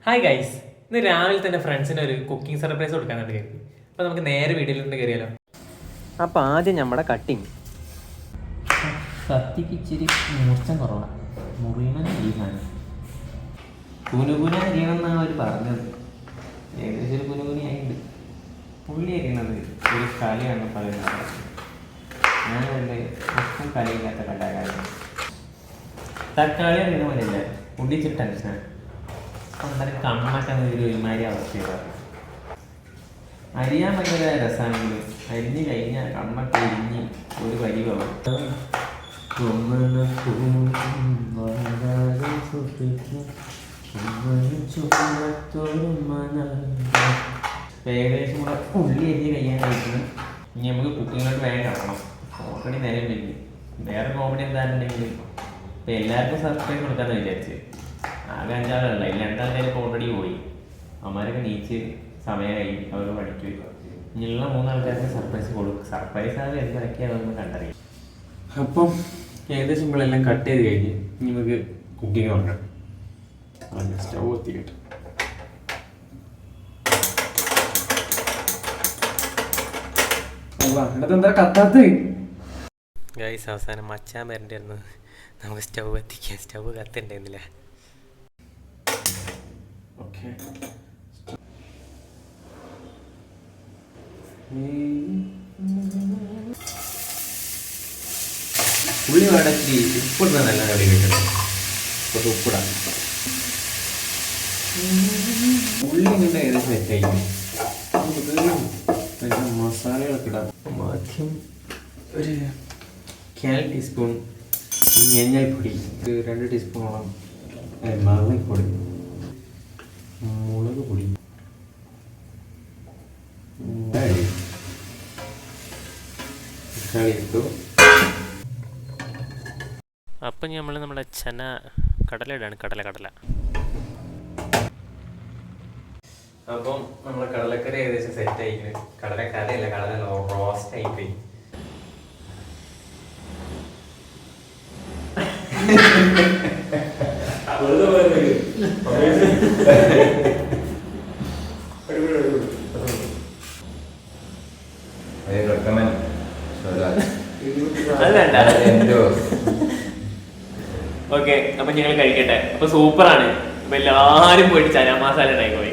Hi guys, ഇന്ന് രാവിലെ തന്നെ ഫ്രണ്ട്സിന് ഒരു കുക്കിംഗ് സർപ്രൈസ് കൊടുക്കാനായിട്ട് കരുതി. അപ്പോൾ നമുക്ക് നേരെ വീഡിയോയിലോട്ട് കയറിയാലോ. അപ്പോൾ ആദ്യം നമ്മുടെ കട്ടിങ്. കത്തിക്ക് ഇച്ചിരി മൂർച്ചം കുറവാണ്, മുറിയണ രീതിയാണ്. കുനുകുന അരിയണമെന്നാണ് അവർ പറഞ്ഞത്. ഏകദേശം ഒരു കുനുകുനിയായിട്ട് പുള്ളി അരിയണത് ഒരു കളിയാണ് പറയുന്നത്. ഞാൻ എൻ്റെ ഒട്ടും കളിയില്ലാത്ത കലാകാരൻ. തക്കാളി അറിയുന്ന പോലെയല്ല, ഉള്ളിച്ചിട്ട് ടെൻഷനാണ്. അന്നേരം കണ്ണൊക്കെ ഒരു ഒരുമാതിരി അവസ്ഥയാണ്. അരിയാൻ ഭയങ്കര രസമാണെങ്കിലും അരിഞ്ഞ് കഴിഞ്ഞാൽ കണ്ണൊക്കെ ഇരിഞ്ഞ് ഒരു വരി പോകും. ഏകദേശം കൂടെ ഉള്ളി അരിഞ്ഞ് കഴിയാനായിട്ട് ഇനി നമുക്ക് കുക്കിങ്ങിലോട്ട് വേഗം കിടക്കണം. ഓൾറെഡി നേരം വയ്ക്കും. വേറെ കോമഡി എന്താണെന്നുണ്ടെങ്കിൽ ഇപ്പം എല്ലാവർക്കും സർപ്രൈസ് കൊടുക്കാമെന്ന് വിചാരിച്ച് ആകെ 5 ആളുള്ള ഇല്ല, 2 ആൾക്കാർക്ക് ഓൾറെഡി പോയി. അവന്മാരൊക്കെ നീച്ച് സമയമായി, അവർ പഠിച്ചു. ഇനിയുള്ള 3 ആൾക്കാർക്ക് സർപ്രൈസ് കൊടുക്കും. സർപ്രൈസ് ആകെ എന്തൊക്കെയാണ് അതൊന്നും കണ്ടറിയാം. അപ്പം ഏകദേശം നമ്മളെല്ലാം കട്ട് ചെയ്ത് കഴിഞ്ഞ് ഇനി നമുക്ക് കുക്കിങ് നോക്കാം. സ്റ്റൗ എത്തിക്കട്ടെ. എന്താ കത്താത്ത ഗൈസ്, അവസാനം മച്ചാൻ വരണ്ടായിരുന്നു. നമുക്ക് സ്റ്റൗ എത്തിക്കാം. സ്റ്റൗ കത്തുണ്ടായിരുന്നില്ല. ഉള്ളി വടക്കി ഉപ്പിടുന്ന നല്ല കറി കിട്ടണം. കുറച്ച് ഉപ്പിടാം. ഉള്ളി ഇങ്ങനെ ഏകദേശം സെറ്റായി. നമുക്ക് മസാലകളൊക്കെ ഇടാം. ആദ്യം ഒരു 1/4 ടീസ്പൂൺ മഞ്ഞൾപ്പൊടി, 2 ടീസ്പൂണോളം മല്ലിപ്പൊടി, മുളക് പൊടി, തക്കാളി ഇട്ടു. അപ്പം നമ്മൾ നമ്മുടെ ചന കടല ഇടാണ്. കടല അപ്പം നമ്മളെ കടലക്കറി ഏകദേശം സെറ്റ് ആയിക്കണ്. കടലക്കറിയല്ല, കടല റോസ്റ്റ് ആയിപ്പോയി. ഓക്കെ, അപ്പൊ ഞങ്ങൾ കഴിക്കട്ടെ. അപ്പൊ സൂപ്പറാണ്. അപ്പൊ എല്ലാരും പോയിട്ട് ചന മസാല ഉണ്ടായിക്കോളി.